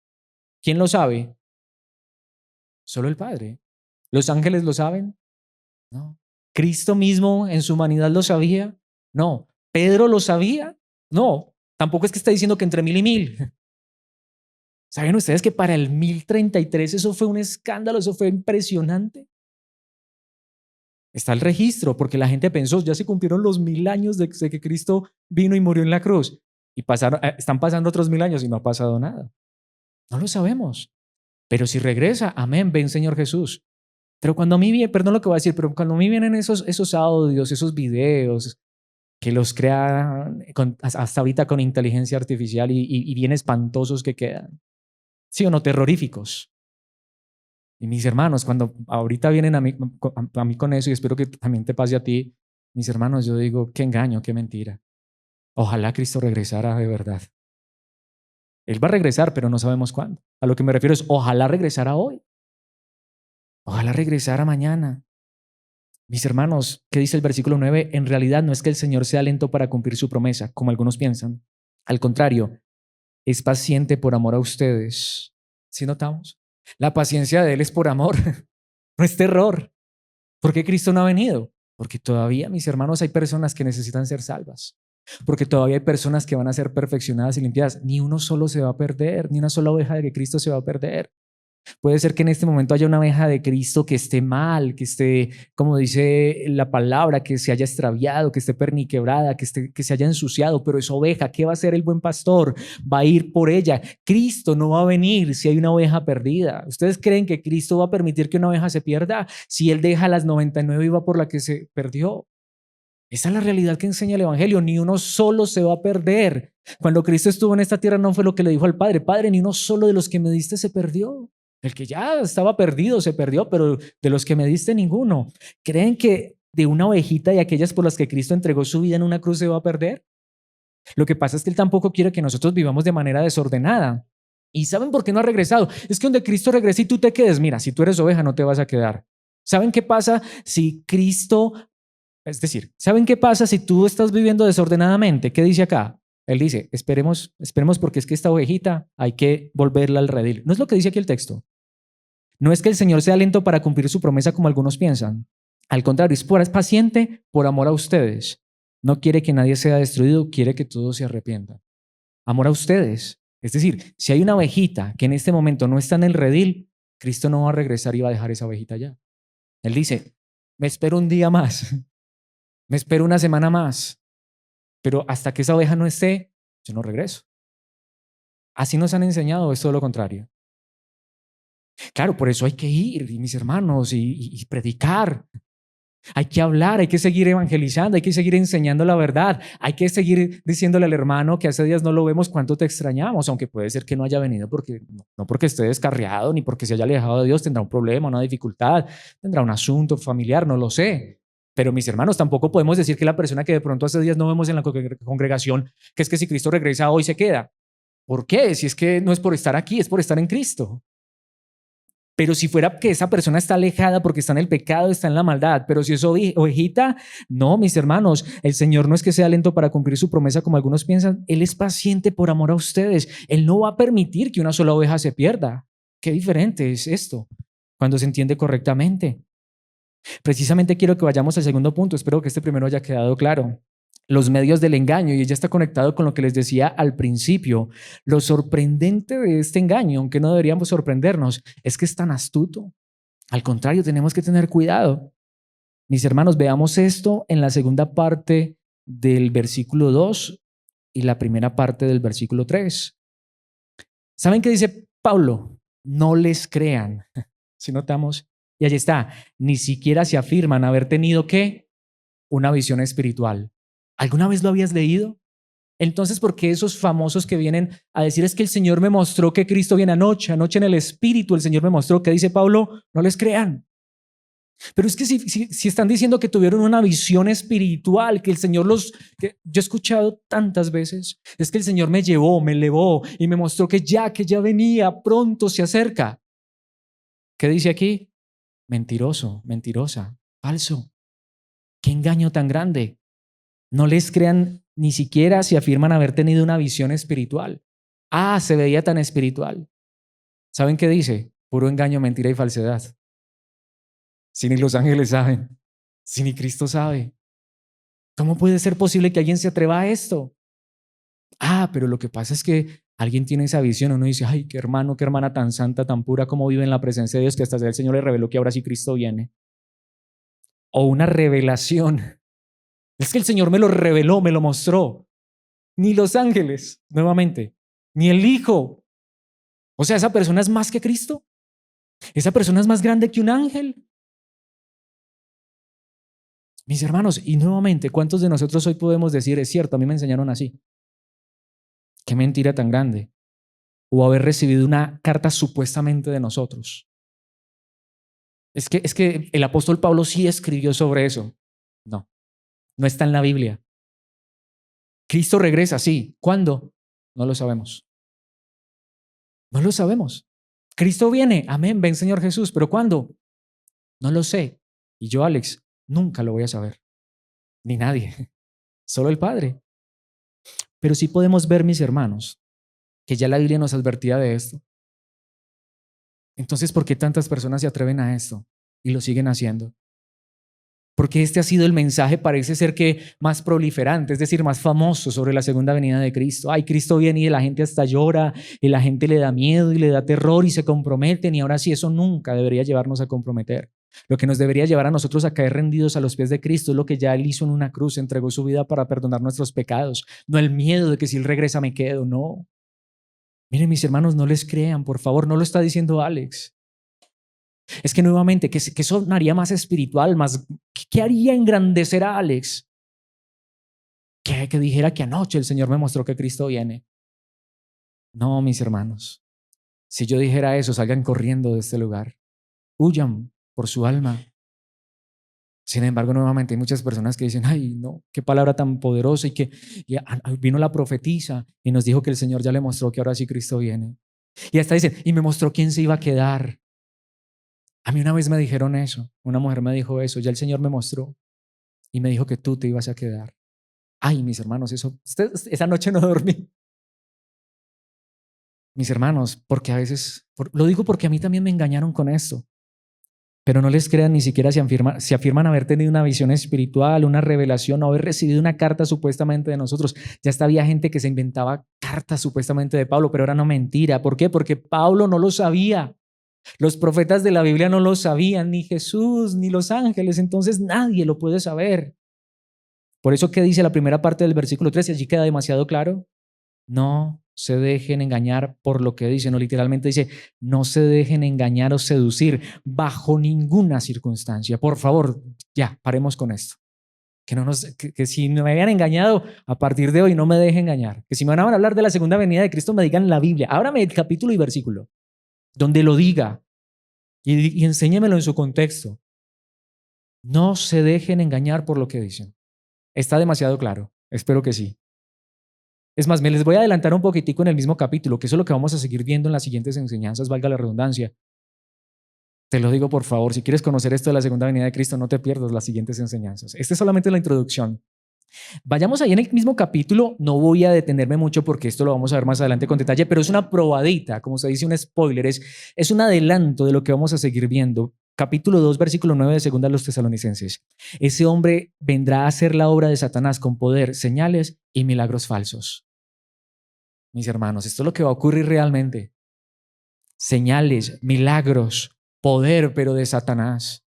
¿Quién lo sabe? Solo el Padre. ¿Los ángeles lo saben? No. ¿Cristo mismo en su humanidad lo sabía? No. ¿Pedro lo sabía? No. Tampoco es que está diciendo que entre 1000 y 1000. ¿Saben ustedes que para el 1033 eso fue un escándalo, eso fue impresionante? Está el registro, porque la gente pensó, ya se cumplieron los 1000 años de que Cristo vino y murió en la cruz. Y están pasando otros 1000 años y no ha pasado nada. No lo sabemos. Pero si regresa, amén, ven Señor Jesús. Pero cuando a mí viene, perdón lo que voy a decir, pero cuando a mí vienen esos audios, esos videos que los crean hasta ahorita con inteligencia artificial y bien espantosos que quedan, ¿sí o no? Terroríficos. Y mis hermanos, cuando ahorita vienen a mí con eso, y espero que también te pase a ti, mis hermanos, yo digo, qué engaño, qué mentira. Ojalá Cristo regresara de verdad. Él va a regresar, pero no sabemos cuándo. A lo que me refiero es, ojalá regresara hoy. Ojalá regresara mañana. Mis hermanos, ¿qué dice el versículo 9? En realidad no es que el Señor sea lento para cumplir su promesa, como algunos piensan. Al contrario, es paciente por amor a ustedes. ¿Sí notamos? La paciencia de Él es por amor, no es terror. ¿Por qué Cristo no ha venido? Porque todavía, mis hermanos, hay personas que necesitan ser salvas. Porque todavía hay personas que van a ser perfeccionadas y limpiadas. Ni uno solo se va a perder, ni una sola oveja de Cristo se va a perder. Puede ser que en este momento haya una oveja de Cristo que esté mal, que esté, como dice la palabra, que se haya extraviado, que esté perniquebrada, que se haya ensuciado, pero esa oveja, ¿qué va a hacer el buen pastor? Va a ir por ella. Cristo no va a venir si hay una oveja perdida. ¿Ustedes creen que Cristo va a permitir que una oveja se pierda si Él deja las 99 y va por la que se perdió? Esa es la realidad que enseña el Evangelio. Ni uno solo se va a perder. Cuando Cristo estuvo en esta tierra no fue lo que le dijo al Padre: Padre, ni uno solo de los que me diste se perdió. El que ya estaba perdido se perdió, pero de los que me diste ninguno. ¿Creen que de una ovejita de aquellas por las que Cristo entregó su vida en una cruz se va a perder? Lo que pasa es que Él tampoco quiere que nosotros vivamos de manera desordenada. ¿Y saben por qué no ha regresado? Es que donde Cristo regrese y tú te quedes, mira, si tú eres oveja no te vas a quedar. ¿Saben qué pasa si Cristo... Es decir, ¿saben qué pasa si tú estás viviendo desordenadamente? ¿Qué dice acá? Él dice, esperemos porque es que esta ovejita hay que volverla al redil. ¿No es lo que dice aquí el texto? No es que el Señor sea lento para cumplir su promesa como algunos piensan. Al contrario, es paciente por amor a ustedes. No quiere que nadie sea destruido, quiere que todos se arrepientan. Amor a ustedes. Es decir, si hay una ovejita que en este momento no está en el redil, Cristo no va a regresar y va a dejar esa ovejita allá. Él dice, me espero un día más, me espero una semana más, pero hasta que esa oveja no esté, yo no regreso. Así nos han enseñado, es todo lo contrario. Claro, por eso hay que ir, mis hermanos, y predicar. Hay que hablar, hay que seguir evangelizando, hay que seguir enseñando la verdad, hay que seguir diciéndole al hermano que hace días no lo vemos cuánto te extrañamos, aunque puede ser que no haya venido porque no porque esté descarriado ni porque se haya alejado de Dios, tendrá un problema, una dificultad, tendrá un asunto familiar, no lo sé. Pero mis hermanos, tampoco podemos decir que la persona que de pronto hace días no vemos en la congregación, que es que si Cristo regresa hoy se queda. ¿Por qué? Si es que no es por estar aquí, es por estar en Cristo. Pero si fuera que esa persona está alejada porque está en el pecado, está en la maldad, pero si es ovejita, no, mis hermanos, el Señor no es que sea lento para cumplir su promesa como algunos piensan, Él es paciente por amor a ustedes. Él no va a permitir que una sola oveja se pierda. Qué diferente es esto cuando se entiende correctamente. Precisamente quiero que vayamos al segundo punto, espero que este primero haya quedado claro. Los medios del engaño, y ella está conectado con lo que les decía al principio. Lo sorprendente de este engaño, aunque no deberíamos sorprendernos, es que es tan astuto. Al contrario, tenemos que tener cuidado. Mis hermanos, veamos esto en la segunda parte del versículo 2 y la primera parte del versículo 3. ¿Saben qué dice Pablo? No les crean. Si notamos, y allí está, ni siquiera se afirman haber tenido ¿qué? Una visión espiritual. ¿Alguna vez lo habías leído? Entonces, ¿por qué esos famosos que vienen a decir es que el Señor me mostró que Cristo viene anoche en el Espíritu, el Señor me mostró, ¿qué dice Pablo? No les crean. Pero es que si están diciendo que tuvieron una visión espiritual, que el Señor que yo he escuchado tantas veces, es que el Señor me llevó, me elevó y me mostró que ya venía, pronto se acerca. ¿Qué dice aquí? Mentiroso, mentirosa, falso. ¿Qué engaño tan grande? No les crean ni siquiera si afirman haber tenido una visión espiritual. Ah, se veía tan espiritual. ¿Saben qué dice? Puro engaño, mentira y falsedad. Si ni los ángeles saben, si ni Cristo sabe. ¿Cómo puede ser posible que alguien se atreva a esto? Ah, pero lo que pasa es que alguien tiene esa visión, uno dice, ay, qué hermano, qué hermana tan santa, tan pura, como vive en la presencia de Dios, que hasta el Señor le reveló que ahora sí Cristo viene. O una revelación. Es que el Señor me lo reveló, me lo mostró. Ni los ángeles, nuevamente, ni el Hijo. O sea, esa persona es más que Cristo. Esa persona es más grande que un ángel. Mis hermanos, y nuevamente, ¿cuántos de nosotros hoy podemos decir, es cierto, a mí me enseñaron así? Qué mentira tan grande. O haber recibido una carta supuestamente de nosotros. Es que el apóstol Pablo sí escribió sobre eso. No, no está en la Biblia. Cristo regresa, sí. ¿Cuándo? No lo sabemos. No lo sabemos. Cristo viene, amén, ven Señor Jesús, pero ¿cuándo? No lo sé. Y yo, Alex, nunca lo voy a saber. Ni nadie. Solo el Padre. Pero sí podemos ver, mis hermanos, que ya la Biblia nos advertía de esto. Entonces, ¿por qué tantas personas se atreven a esto y lo siguen haciendo? Porque este ha sido el mensaje, parece ser que más proliferante, es decir, más famoso sobre la segunda venida de Cristo. Ay, Cristo viene y la gente hasta llora y la gente le da miedo y le da terror y se comprometen, y ahora sí, eso nunca debería llevarnos a comprometer. Lo que nos debería llevar a nosotros a caer rendidos a los pies de Cristo es lo que ya Él hizo en una cruz, entregó su vida para perdonar nuestros pecados, no el miedo de que si Él regresa me quedo, no. Miren, mis hermanos, no les crean, por favor, no lo está diciendo Alex. Es que nuevamente, ¿qué sonaría más espiritual? ¿Qué haría engrandecer a Alex? Que dijera que anoche el Señor me mostró que Cristo viene. No, mis hermanos. Si yo dijera eso, salgan corriendo de este lugar. Huyan por su alma. Sin embargo, nuevamente hay muchas personas que dicen, ay, no, qué palabra tan poderosa, y vino la profetisa y nos dijo que el Señor ya le mostró que ahora sí Cristo viene. Y hasta dicen, y me mostró quién se iba a quedar. A mí una vez me dijeron eso, una mujer me dijo eso, ya el Señor me mostró y me dijo que tú te ibas a quedar. Ay, mis hermanos, esa noche no dormí. Mis hermanos, porque a veces, lo digo porque a mí también me engañaron con esto. Pero no les crean ni siquiera si afirman haber tenido una visión espiritual, una revelación o haber recibido una carta supuestamente de nosotros. Ya hasta había gente que se inventaba cartas supuestamente de Pablo, pero era no mentira. ¿Por qué? Porque Pablo no lo sabía. Los profetas de la Biblia no lo sabían, ni Jesús, ni los ángeles. Entonces nadie lo puede saber. Por eso, ¿qué dice la primera parte del versículo 13? Allí queda demasiado claro. No se dejen engañar por lo que dicen, o literalmente dice, no se dejen engañar o seducir bajo ninguna circunstancia. Por favor, ya, paremos con esto. Que si me habían engañado, a partir de hoy no me dejen engañar. Que si me van a hablar de la segunda venida de Cristo, me digan la Biblia. Ábrame el capítulo y versículo, donde lo diga y enséñemelo en su contexto. No se dejen engañar por lo que dicen. Está demasiado claro. Espero que sí. Es más, me les voy a adelantar un poquitico en el mismo capítulo, que eso es lo que vamos a seguir viendo en las siguientes enseñanzas, valga la redundancia. Te lo digo por favor, si quieres conocer esto de la segunda venida de Cristo, no te pierdas las siguientes enseñanzas. Esta es solamente la introducción. Vayamos ahí en el mismo capítulo, no voy a detenerme mucho porque esto lo vamos a ver más adelante con detalle, pero es una probadita, como se dice, un spoiler, es un adelanto de lo que vamos a seguir viendo. Capítulo 2, versículo 9 de segunda a los Tesalonicenses. Ese hombre vendrá a hacer la obra de Satanás con poder, señales y milagros falsos. Mis hermanos, esto es lo que va a ocurrir realmente. Señales, milagros, poder, pero de Satanás.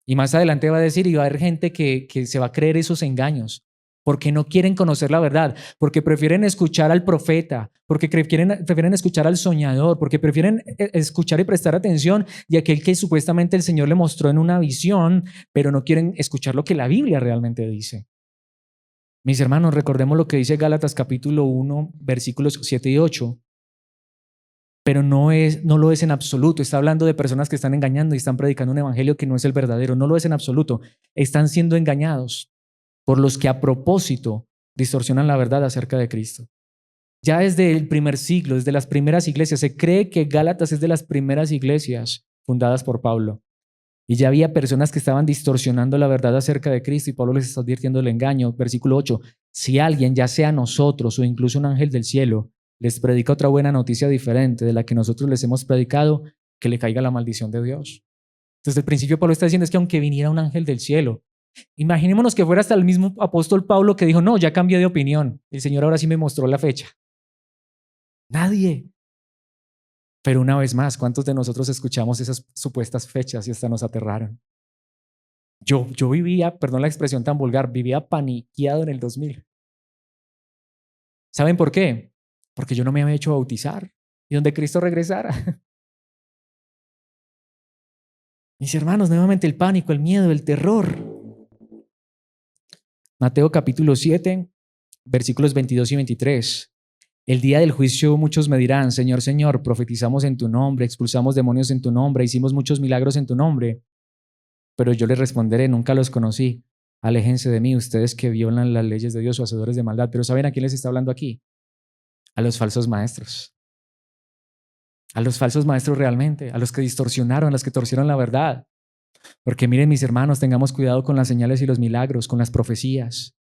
Y más adelante va a decir, y va a haber gente que se va a creer esos engaños, porque no quieren conocer la verdad, porque prefieren escuchar al profeta, porque prefieren escuchar al soñador, porque prefieren escuchar y prestar atención y aquel que supuestamente el Señor le mostró en una visión, pero no quieren escuchar lo que la Biblia realmente dice. Mis hermanos, recordemos lo que dice Gálatas capítulo 1, versículos 7 y 8. Pero no lo es en absoluto. Está hablando de personas que están engañando y están predicando un evangelio que no es el verdadero. No lo es en absoluto. Están siendo engañados por los que a propósito distorsionan la verdad acerca de Cristo. Ya desde el primer siglo, desde las primeras iglesias, se cree que Gálatas es de las primeras iglesias fundadas por Pablo. Y ya había personas que estaban distorsionando la verdad acerca de Cristo y Pablo les está advirtiendo el engaño. Versículo 8, si alguien, ya sea nosotros o incluso un ángel del cielo, les predica otra buena noticia diferente de la que nosotros les hemos predicado, que le caiga la maldición de Dios. Desde el principio Pablo está diciendo es que aunque viniera un ángel del cielo, imaginémonos que fuera hasta el mismo apóstol Pablo que dijo, no, ya cambié de opinión, el Señor ahora sí me mostró la fecha. Nadie. Pero una vez más, ¿cuántos de nosotros escuchamos esas supuestas fechas y hasta nos aterraron? Yo vivía, perdón la expresión tan vulgar, vivía paniqueado en el 2000. ¿Saben por qué? Porque yo no me había hecho bautizar y donde Cristo regresara. Mis hermanos, nuevamente el pánico, el miedo, el terror. Mateo capítulo 7, versículos 22 y 23. El día del juicio muchos me dirán, Señor, Señor, profetizamos en tu nombre, expulsamos demonios en tu nombre, hicimos muchos milagros en tu nombre. Pero yo les responderé, nunca los conocí. Aléjense de mí, ustedes que violan las leyes de Dios o hacedores de maldad. Pero ¿saben a quién les está hablando aquí? A los falsos maestros. A los falsos maestros realmente, a los que distorsionaron, a los que torcieron la verdad. Porque miren, mis hermanos, tengamos cuidado con las señales y los milagros, con las profecías.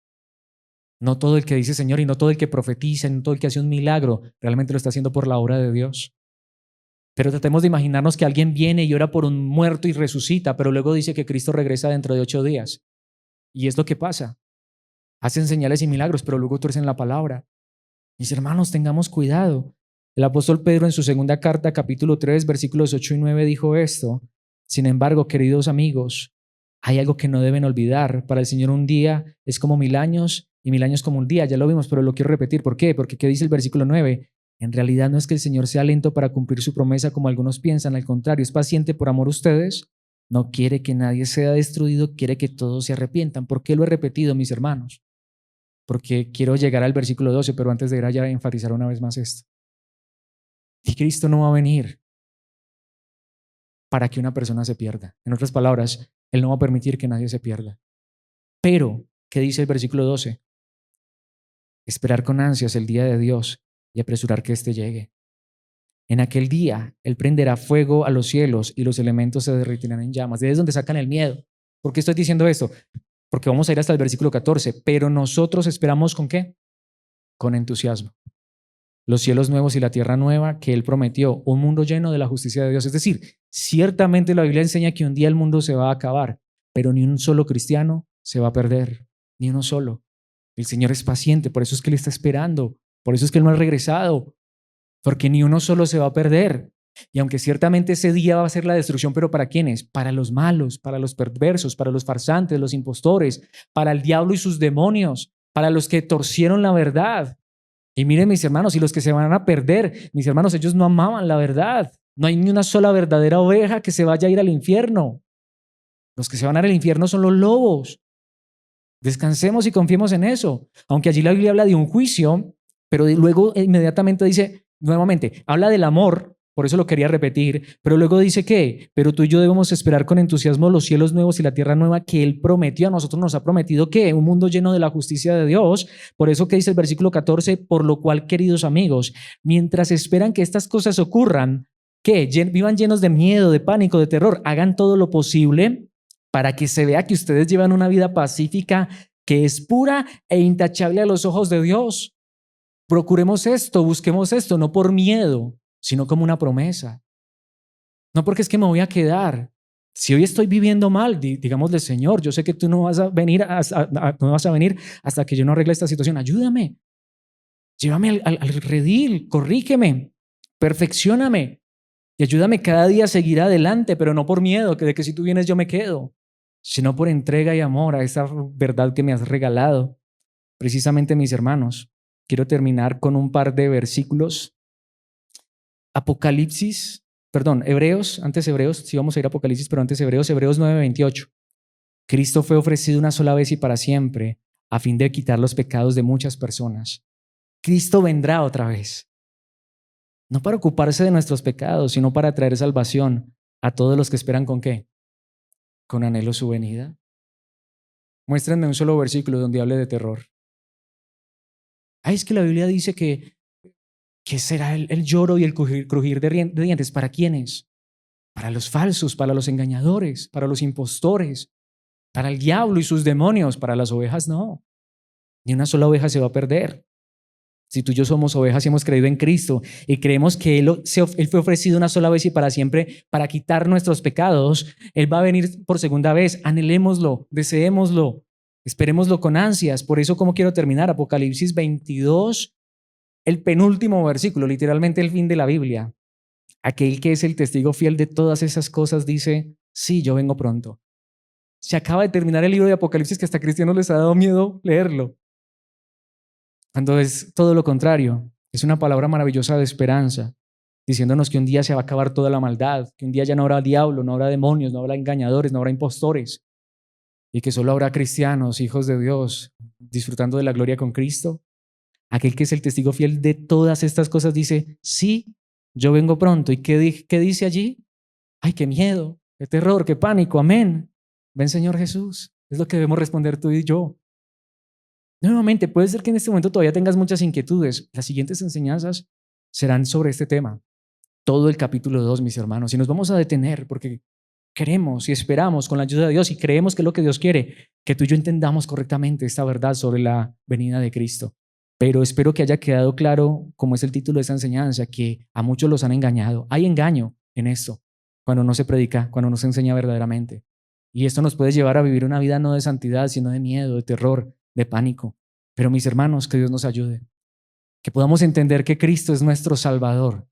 No todo el que dice Señor y no todo el que profetiza, no todo el que hace un milagro, realmente lo está haciendo por la obra de Dios. Pero tratemos de imaginarnos que alguien viene y ora por un muerto y resucita, pero luego dice que Cristo regresa dentro de 8 días. Y es lo que pasa. Hacen señales y milagros, pero luego tuercen la palabra. Mis hermanos, tengamos cuidado. El apóstol Pedro en su segunda carta, capítulo 3, versículos 8 y 9 dijo esto. Sin embargo, queridos amigos, hay algo que no deben olvidar. Para el Señor un día es como 1000 años y 1000 años como un día. Ya lo vimos, pero lo quiero repetir. ¿Por qué? Porque ¿qué dice el versículo 9? En realidad no es que el Señor sea lento para cumplir su promesa como algunos piensan. Al contrario, es paciente por amor a ustedes. No quiere que nadie sea destruido, quiere que todos se arrepientan. ¿Por qué lo he repetido, mis hermanos? Porque quiero llegar al versículo 12, pero antes de ir allá enfatizar una vez más esto. Y Cristo no va a venir para que una persona se pierda. En otras palabras, Él no va a permitir que nadie se pierda. Pero, ¿qué dice el versículo 12? Esperar con ansias el día de Dios y apresurar que éste llegue. En aquel día, Él prenderá fuego a los cielos y los elementos se derretirán en llamas. ¿De ahí es donde sacan el miedo? ¿Por qué estoy diciendo esto? porque vamos a ir hasta el versículo 14, pero nosotros esperamos ¿con qué? Con entusiasmo. Los cielos nuevos y la tierra nueva que Él prometió, un mundo lleno de la justicia de Dios. Es decir, ciertamente la Biblia enseña que un día el mundo se va a acabar, pero ni un solo cristiano se va a perder, ni uno solo. El Señor es paciente, por eso es que Él está esperando, por eso es que Él no ha regresado, porque ni uno solo se va a perder. Y aunque ciertamente ese día va a ser la destrucción, pero ¿para quiénes? Para los malos, para los perversos, para los farsantes, los impostores, para el diablo y sus demonios, para los que torcieron la verdad. Y miren, mis hermanos, y los que se van a perder, mis hermanos, ellos no amaban la verdad. No hay ni una sola verdadera oveja que se vaya a ir al infierno. Los que se van a ir al infierno son los lobos. Descansemos y confiemos en eso. Aunque allí la Biblia habla de un juicio, pero luego inmediatamente dice, nuevamente, habla del amor, por eso lo quería repetir, pero luego dice que, pero tú y yo debemos esperar con entusiasmo los cielos nuevos y la tierra nueva que Él prometió. A nosotros nos ha prometido que un mundo lleno de la justicia de Dios. Por eso que dice el versículo 14, por lo cual, queridos amigos, mientras esperan que estas cosas ocurran, que vivan llenos de miedo, de pánico, de terror, hagan todo lo posible para que se vea que ustedes llevan una vida pacífica que es pura e intachable a los ojos de Dios. Procuremos esto, busquemos esto, no por miedo, sino como una promesa. No porque es que me voy a quedar. Si hoy estoy viviendo mal, digámosle, Señor, yo sé que tú no vas a venir, no vas a venir hasta que yo no arregle esta situación. Ayúdame, llévame al redil, corrígeme, perfeccióname y ayúdame cada día a seguir adelante, pero no por miedo, que de que si tú vienes yo me quedo, sino por entrega y amor a esa verdad que me has regalado. Precisamente, mis hermanos, quiero terminar con un par de versículos. Hebreos, antes Hebreos, sí vamos a ir a Apocalipsis, pero antes Hebreos 9:28. Cristo fue ofrecido una sola vez y para siempre, a fin de quitar los pecados de muchas personas. Cristo vendrá otra vez, no para ocuparse de nuestros pecados, sino para traer salvación a todos los que esperan ¿con qué? Con anhelo su venida. Muéstrenme un solo versículo donde hable de terror. Es que la Biblia dice que será el lloro y el crujir de dientes. ¿Para quiénes? Para los falsos, para los engañadores, para los impostores, para el diablo y sus demonios. Para las ovejas no. Ni una sola oveja se va a perder. Si tú y yo somos ovejas y hemos creído en Cristo y creemos que Él fue ofrecido una sola vez y para siempre para quitar nuestros pecados, Él va a venir por segunda vez. Anhelémoslo, deseémoslo, esperémoslo con ansias. Por eso, ¿cómo quiero terminar? Apocalipsis 22, el penúltimo versículo, literalmente el fin de la Biblia. Aquel que es el testigo fiel de todas esas cosas dice, sí, yo vengo pronto. Se acaba de terminar el libro de Apocalipsis que hasta a cristianos les ha dado miedo leerlo. Cuando es todo lo contrario, es una palabra maravillosa de esperanza, diciéndonos que un día se va a acabar toda la maldad, que un día ya no habrá diablo, no habrá demonios, no habrá engañadores, no habrá impostores, y que solo habrá cristianos, hijos de Dios, disfrutando de la gloria con Cristo. Aquel que es el testigo fiel de todas estas cosas dice, sí, yo vengo pronto. ¿Y qué dice allí? ¡Ay, qué miedo, qué terror, qué pánico! Amén. Ven, Señor Jesús. Es lo que debemos responder tú y yo. Nuevamente, puede ser que en este momento todavía tengas muchas inquietudes. Las siguientes enseñanzas serán sobre este tema. Todo el capítulo 2, mis hermanos. Y nos vamos a detener porque queremos y esperamos con la ayuda de Dios y creemos que es lo que Dios quiere, que tú y yo entendamos correctamente esta verdad sobre la venida de Cristo. Pero espero que haya quedado claro, como es el título de esta enseñanza, que a muchos los han engañado. Hay engaño en esto, cuando no se predica, cuando no se enseña verdaderamente. Y esto nos puede llevar a vivir una vida no de santidad, sino de miedo, de terror, de pánico. Pero mis hermanos, que Dios nos ayude, que podamos entender que Cristo es nuestro Salvador.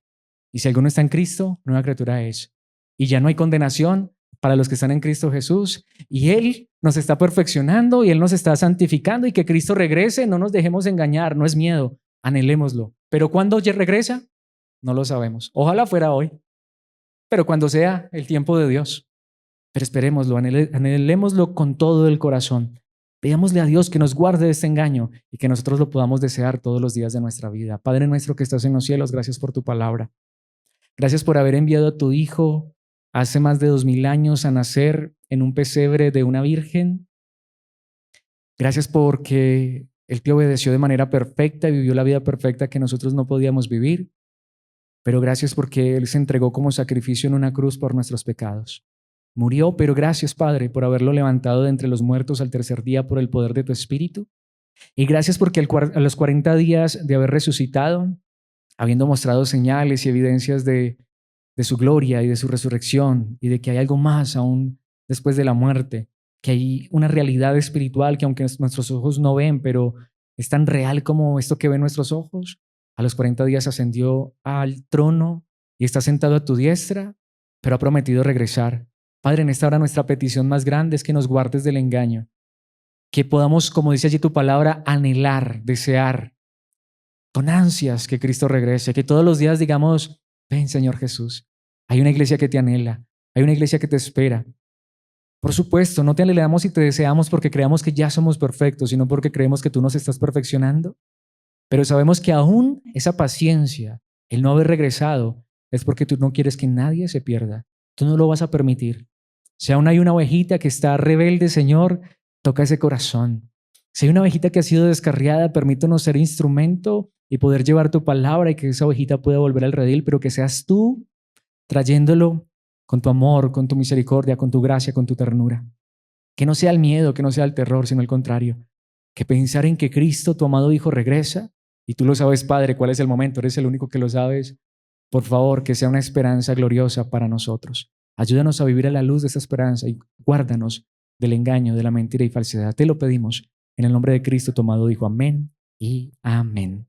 Y si alguno está en Cristo, nueva criatura es. Y ya no hay condenación para los que están en Cristo Jesús. Y Él nos está perfeccionando y Él nos está santificando. Y que Cristo regrese, no nos dejemos engañar, no es miedo, anhelémoslo. Pero ¿cuándo regresa? No lo sabemos. Ojalá fuera hoy, pero cuando sea el tiempo de Dios. Pero esperémoslo, anhelémoslo con todo el corazón. Pidámosle a Dios que nos guarde de este engaño y que nosotros lo podamos desear todos los días de nuestra vida. Padre nuestro que estás en los cielos, gracias por tu palabra. Gracias por haber enviado a tu Hijo hace más de 2000 años a nacer en un pesebre de una virgen. Gracias porque Él te obedeció de manera perfecta y vivió la vida perfecta que nosotros no podíamos vivir. Pero gracias porque Él se entregó como sacrificio en una cruz por nuestros pecados. Murió, pero gracias, Padre, por haberlo levantado de entre los muertos al tercer día por el poder de tu Espíritu. Y gracias porque a los 40 días de haber resucitado, habiendo mostrado señales y evidencias de su gloria y de su resurrección y de que hay algo más aún después de la muerte, que hay una realidad espiritual que aunque nuestros ojos no ven, pero es tan real como esto que ven nuestros ojos. A los 40 días ascendió al trono y está sentado a tu diestra, pero ha prometido regresar. Padre, en esta hora nuestra petición más grande es que nos guardes del engaño, que podamos, como dice allí tu palabra, anhelar, desear con ansias que Cristo regrese, que todos los días digamos, ven Señor Jesús, hay una iglesia que te anhela, hay una iglesia que te espera. Por supuesto, no te anhelamos y te deseamos porque creamos que ya somos perfectos, sino porque creemos que tú nos estás perfeccionando. Pero sabemos que aún esa paciencia, el no haber regresado, es porque tú no quieres que nadie se pierda. Tú no lo vas a permitir. Si aún hay una ovejita que está rebelde, Señor, toca ese corazón. Si hay una ovejita que ha sido descarriada, permítanos ser instrumento y poder llevar tu palabra y que esa ovejita pueda volver al redil, pero que seas tú trayéndolo con tu amor, con tu misericordia, con tu gracia, con tu ternura. Que no sea el miedo, que no sea el terror, sino el contrario. Que pensar en que Cristo, tu amado Hijo, regresa, y tú lo sabes, Padre, cuál es el momento, eres el único que lo sabes. Por favor, que sea una esperanza gloriosa para nosotros. Ayúdanos a vivir a la luz de esa esperanza y guárdanos del engaño, de la mentira y falsedad. Te lo pedimos en el nombre de Cristo, tu amado Hijo. Amén y amén.